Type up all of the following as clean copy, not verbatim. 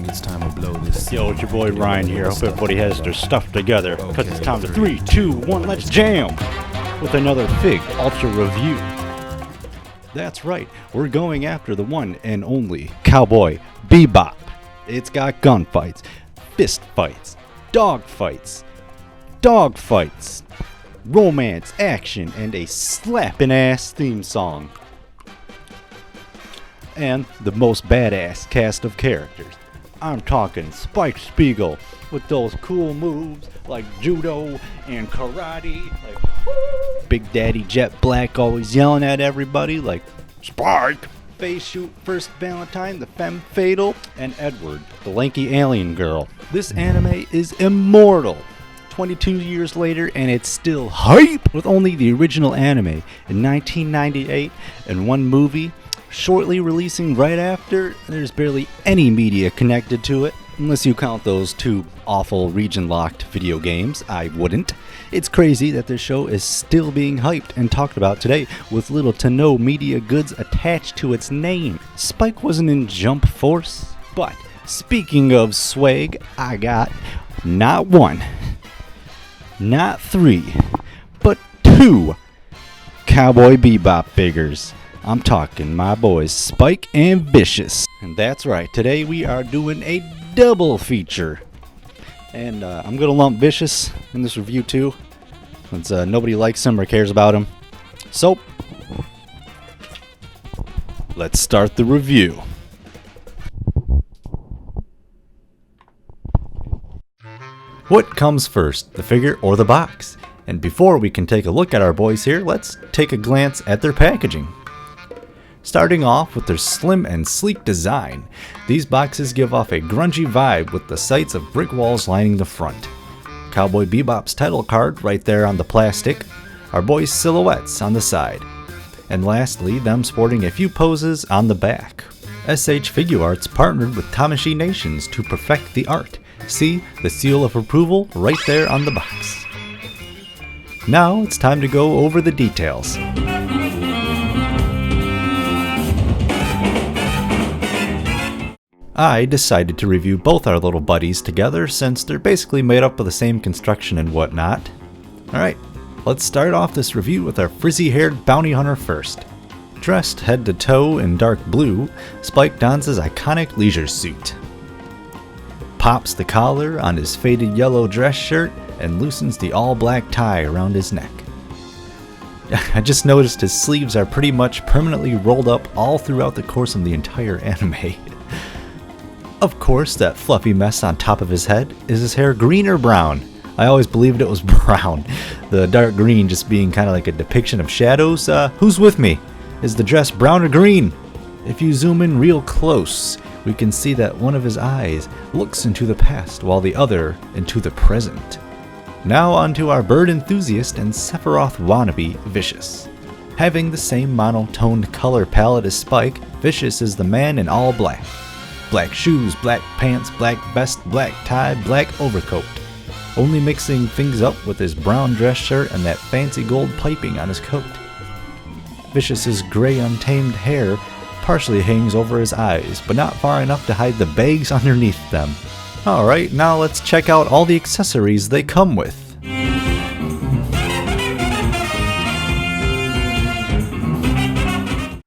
think it's time to blow this. Yo, it's your boy Ryan here. Hope everybody has their stuff together, because it's time to 3, 2, 1, let's jam with another Fig Ultra review. That's right, we're going after the one and only Cowboy Bebop. It's got gunfights, fist fights, dog fights, romance, action, and a slapping ass theme song. And the most badass cast of characters. I'm talking Spike Spiegel with those cool moves like judo and karate, like Big Daddy Jet Black always yelling at everybody like Spike. Face Shoot First Valentine, the Femme Fatal, and Edward, the lanky alien girl. This anime is immortal. 22 years later and it's still hype, with only the original anime in 1998 and one movie shortly releasing right after. There's barely any media connected to it, unless you count those 2 awful region-locked video games. I wouldn't. It's crazy that this show is still being hyped and talked about today with little to no media goods attached to its name. Spike wasn't in Jump Force, but speaking of swag, I got not 1, not 3, but 2 Cowboy Bebop figures. I'm talking my boys Spike and Vicious. And that's right, today we are doing a double feature. And I'm going to lump Vicious in this review too, since nobody likes him or cares about him. So, let's start the review. What comes first, the figure or the box? And before we can take a look at our boys here, let's take a glance at their packaging. Starting off with their slim and sleek design, these boxes give off a grungy vibe with the sights of brick walls lining the front. Cowboy Bebop's title card right there on the plastic, our boys' silhouettes on the side, and lastly them sporting a few poses on the back. SH Figuarts partnered with Tamashii Nations to perfect the art. See the seal of approval right there on the box. Now it's time to go over the details. I decided to review both our little buddies together since they're basically made up of the same construction and whatnot. Alright, let's start off this review with our frizzy-haired bounty hunter first. Dressed head to toe in dark blue, Spike dons his iconic leisure suit, pops the collar on his faded yellow dress shirt, and loosens the all-black tie around his neck. I just noticed his sleeves are pretty much permanently rolled up all throughout the course of the entire anime. Of course, that fluffy mess on top of his head. Is his hair green or brown? I always believed it was brown. The dark green just being kind of like a depiction of shadows. Who's with me? Is the dress brown or green? If you zoom in real close, we can see that one of his eyes looks into the past while the other into the present. Now on to our bird enthusiast and sephiroth wannabe, Vicious. Having the same monotoned color palette as Spike, Vicious is the man in all black. Black shoes, black pants, black vest, black tie, black overcoat. Only mixing things up with his brown dress shirt and that fancy gold piping on his coat. Vicious's gray untamed hair partially hangs over his eyes, but not far enough to hide the bags underneath them. Alright, now let's check out all the accessories they come with.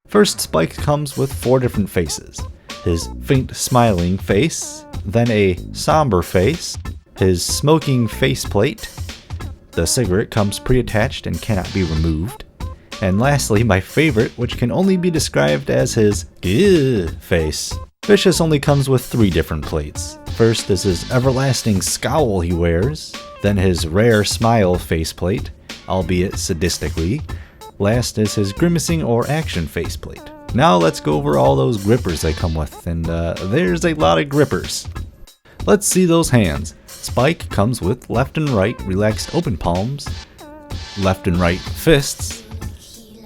First, Spike comes with 4 different faces. His faint smiling face, then a somber face, his smoking faceplate, the cigarette comes pre-attached and cannot be removed, and lastly my favorite, which can only be described as his face. Vicious only comes with 3 different plates. First is his everlasting scowl he wears, then his rare smile faceplate, albeit sadistically, last is his grimacing or action faceplate. Now let's go over all those grippers they come with, and there's a lot of grippers. Let's see those hands. Spike comes with left and right relaxed open palms, left and right fists,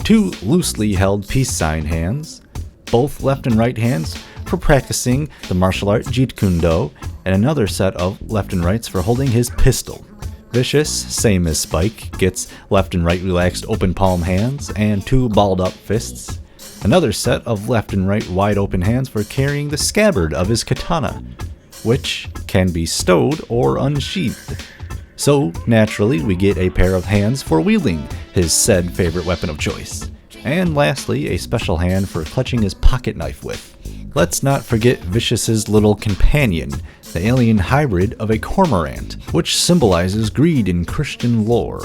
2 loosely held peace sign hands, both left and right hands for practicing the martial art Jeet Kune Do, and another set of left and rights for holding his pistol. Vicious, same as Spike, gets left and right relaxed open palm hands and 2 balled up fists. Another set of left and right wide open hands for carrying the scabbard of his katana. which can be stowed or unsheathed. So, naturally, we get a pair of hands for wielding his said favorite weapon of choice. And lastly, a special hand for clutching his pocket knife with. Let's not forget Vicious's little companion, the alien hybrid of a cormorant, which symbolizes greed in Christian lore.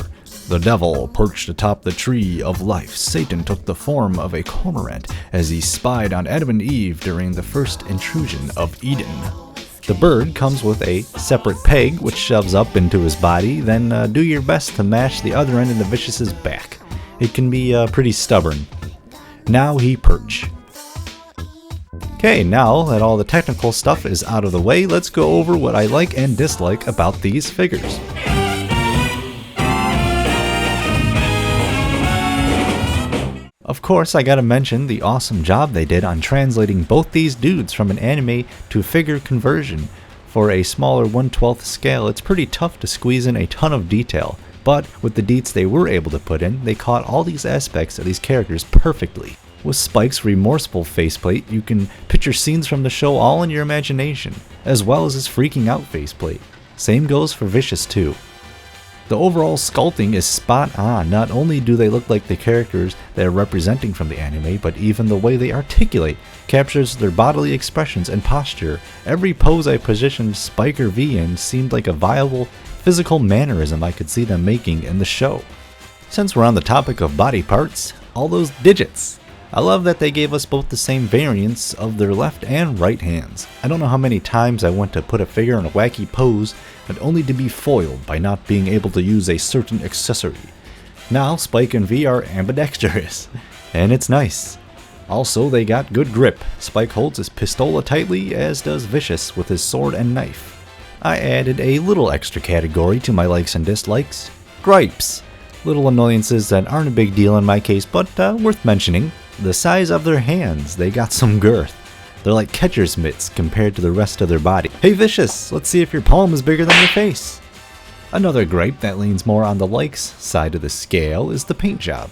The devil perched atop the tree of life. Satan took the form of a cormorant as he spied on Adam and Eve during the first intrusion of Eden. The bird comes with a separate peg which shoves up into his body, then do your best to mash the other end into Vicious's back. It can be pretty stubborn. Now he perch. Okay, now that all the technical stuff is out of the way, let's go over what I like and dislike about these figures. Of course, I gotta mention the awesome job they did on translating both these dudes from an anime to figure conversion. For a smaller 1/12 scale, it's pretty tough to squeeze in a ton of detail, but with the deets they were able to put in, they caught all these aspects of these characters perfectly. With Spike's remorseful faceplate, you can picture scenes from the show all in your imagination, as well as his freaking out faceplate. Same goes for Vicious too. The overall sculpting is spot on. Not only do they look like the characters they are representing from the anime, but even the way they articulate captures their bodily expressions and posture. Every pose I positioned Spike or V in seemed like a viable physical mannerism I could see them making in the show. Since we're on the topic of body parts, all those digits. I love that they gave us both the same variants of their left and right hands. I don't know how many times I went to put a figure in a wacky pose, but only to be foiled by not being able to use a certain accessory. Now Spike and V are ambidextrous, and it's nice. Also, they got good grip. Spike holds his pistola tightly, as does Vicious with his sword and knife. I added a little extra category to my likes and dislikes. Gripes. Little annoyances that aren't a big deal in my case, but worth mentioning. The size of their hands, they got some girth. They're like catcher's mitts compared to the rest of their body. Hey Vicious, let's see if your palm is bigger than your face. Another gripe that leans more on the likes side of the scale is the paint job.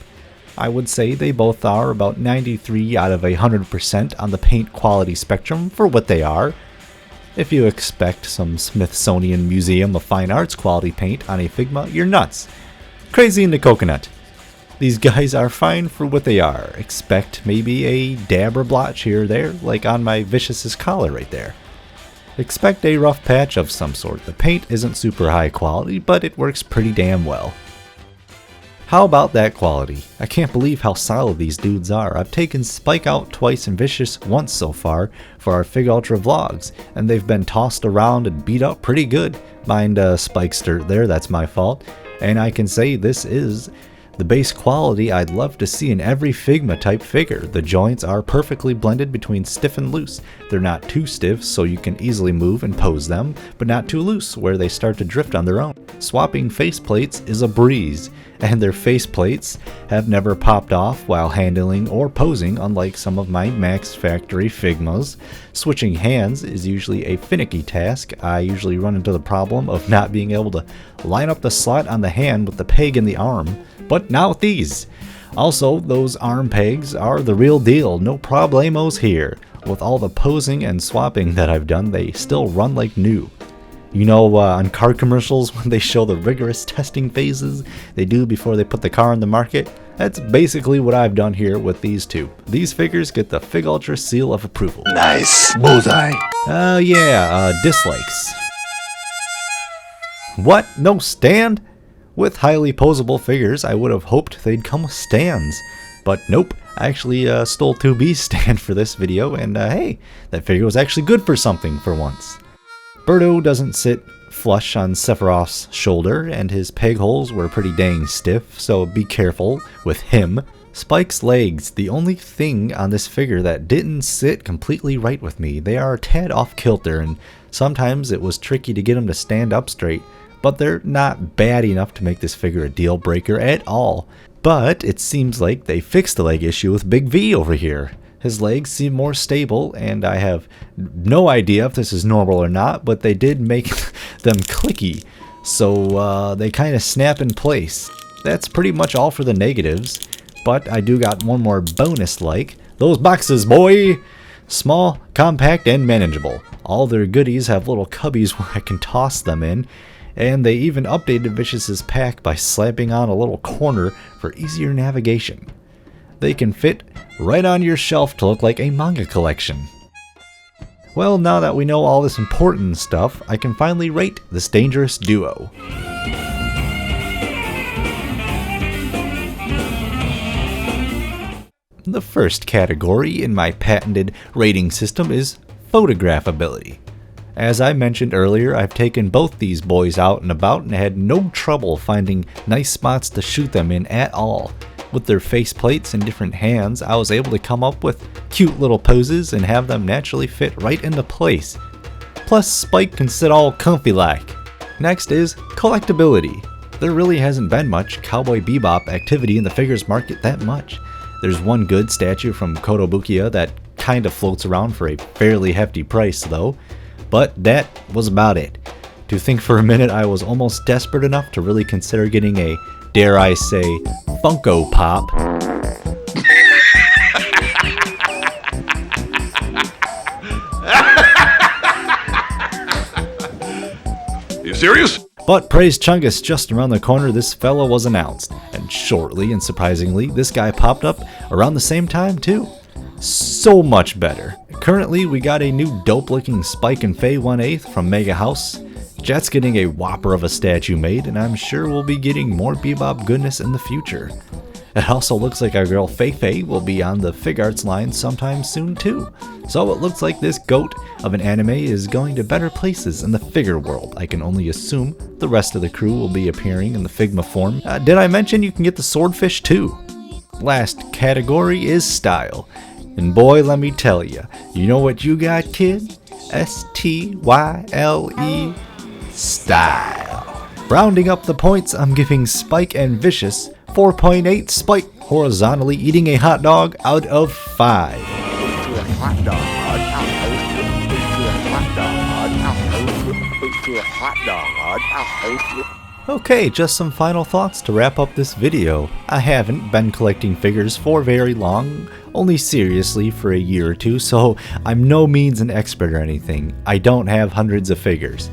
I would say they both are about 93 out of 100% on the paint quality spectrum for what they are. If you expect some Smithsonian Museum of Fine Arts quality paint on a Figma, you're nuts. Crazy in the coconut. These guys are fine for what they are. Expect maybe a dab or blotch here or there, like on my Vicious's collar right there. Expect a rough patch of some sort. The paint isn't super high quality, but it works pretty damn well. How about that quality? I can't believe how solid these dudes are. I've taken Spike out twice and Vicious once so far for our Fig Ultra vlogs, and they've been tossed around and beat up pretty good. Mind Spike's dirt there, that's my fault. And I can say this is the base quality I'd love to see in every Figma type figure. The joints are perfectly blended between stiff and loose. They're not too stiff so you can easily move and pose them, but not too loose where they start to drift on their own. Swapping faceplates is a breeze, and their faceplates have never popped off while handling or posing, unlike some of my Max Factory Figmas. Switching hands is usually a finicky task. I usually run into the problem of not being able to line up the slot on the hand with the peg in the arm, but not with these. Also, those arm pegs are the real deal, no problemos here. With all the posing and swapping that I've done, they still run like new. You know, on car commercials when they show the rigorous testing phases they do before they put the car on the market? That's basically what I've done here with these two. These figures get the Fig Ultra seal of approval. Nice. Bullseye. Dislikes. What? No stand? With highly posable figures, I would have hoped they'd come with stands. But nope, I actually stole 2B's stand for this video, and hey, that figure was actually good for something for once. Birdo doesn't sit flush on Sephiroth's shoulder, and his peg holes were pretty dang stiff, so be careful with him. Spike's legs, the only thing on this figure that didn't sit completely right with me. They are a tad off kilter, and sometimes it was tricky to get them to stand up straight, but they're not bad enough to make this figure a deal breaker at all. But it seems like they fixed the leg issue with Big V over here. His legs seem more stable, and I have no idea if this is normal or not, but they did make them clicky, so they kind of snap in place. That's pretty much all for the negatives, but I do got one more bonus like. Those boxes, boy! Small, compact, and manageable. All their goodies have little cubbies where I can toss them in, and they even updated Vicious's pack by slapping on a little corner for easier navigation. They can fit right on your shelf to look like a manga collection. Well, now that we know all this important stuff, I can finally rate this dangerous duo. The first category in my patented rating system is photograph ability. As I mentioned earlier, I've taken both these boys out and about and had no trouble finding nice spots to shoot them in at all. With their face plates and different hands, I was able to come up with cute little poses and have them naturally fit right into place. Plus, Spike can sit all comfy like. Next is collectability. There really hasn't been much Cowboy Bebop activity in the figures market that much. There's one good statue from Kotobukiya that kinda floats around for a fairly hefty price though, but that was about it. To think for a minute, I was almost desperate enough to really consider getting a, dare I say, Funko Pop. You serious? But praise Chungus, just around the corner this fella was announced, and shortly and surprisingly this guy popped up around the same time too. So much better. Currently we got a new dope looking Spike and Faye 1/8 from Mega House. Jet's getting a whopper of a statue made, and I'm sure we'll be getting more Bebop goodness in the future. It also looks like our girl Faye will be on the Figuarts line sometime soon too. So it looks like this goat of an anime is going to better places in the figure world. I can only assume the rest of the crew will be appearing in the Figma form. Did I mention you can get the swordfish too? Last category is style. And boy, let me tell you, you know what you got, kid? S-T-Y-L-E. Style. Rounding up the points, I'm giving Spike and Vicious 4.8 Spike horizontally eating a hot dog out of 5. Okay, just some final thoughts to wrap up this video. I haven't been collecting figures for very long, only seriously for a year or two, so I'm no means an expert or anything. I don't have hundreds of figures.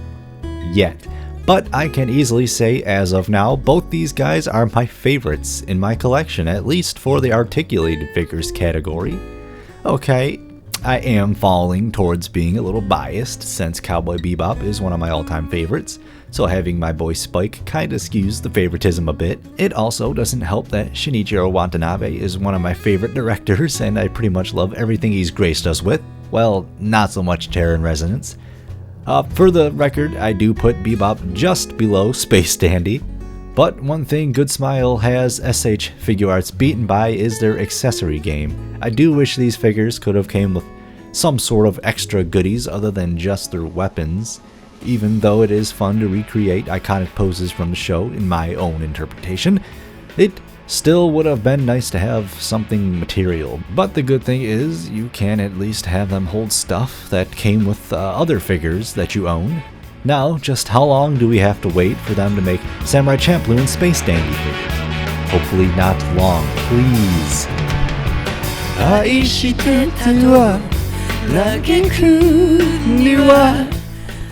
Yet. But I can easily say, as of now, both these guys are my favorites in my collection, at least for the articulated figures category. Okay, I am falling towards being a little biased, since Cowboy Bebop is one of my all-time favorites, so having my boy Spike kinda skews the favoritism a bit. It also doesn't help that Shinichiro Watanabe is one of my favorite directors, and I pretty much love everything he's graced us with. Well, not so much Terror and Resonance. For the record, I do put Bebop just below Space Dandy, but one thing Good Smile has SH Figuarts beaten by is their accessory game. I do wish these figures could have came with some sort of extra goodies other than just their weapons, even though it is fun to recreate iconic poses from the show in my own interpretation. It still would have been nice to have something material, but the good thing is you can at least have them hold stuff that came with other figures that you own. Now, just how long do we have to wait for them to make Samurai Champloo and Space Dandy figures? Hopefully not long, please.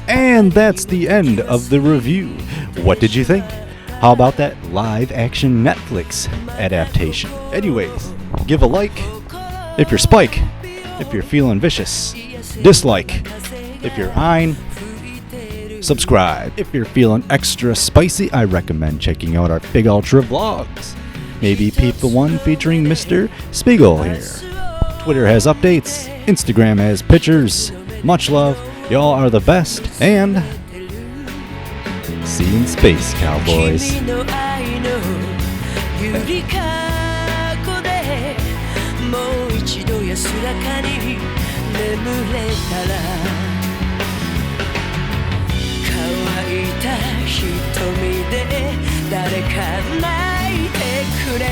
And that's the end of the review. What did you think? How about that live-action Netflix adaptation? Anyways, give a like if you're Spike, if you're feeling vicious, dislike if you're Ein, subscribe if you're feeling extra spicy. I recommend checking out our Big Ultra vlogs. Maybe peep the one featuring Mr. Spiegel here. Twitter has updates, Instagram has pictures. Much love, y'all are the best, and see you in space, cowboys. 瞳で誰か泣いてくれ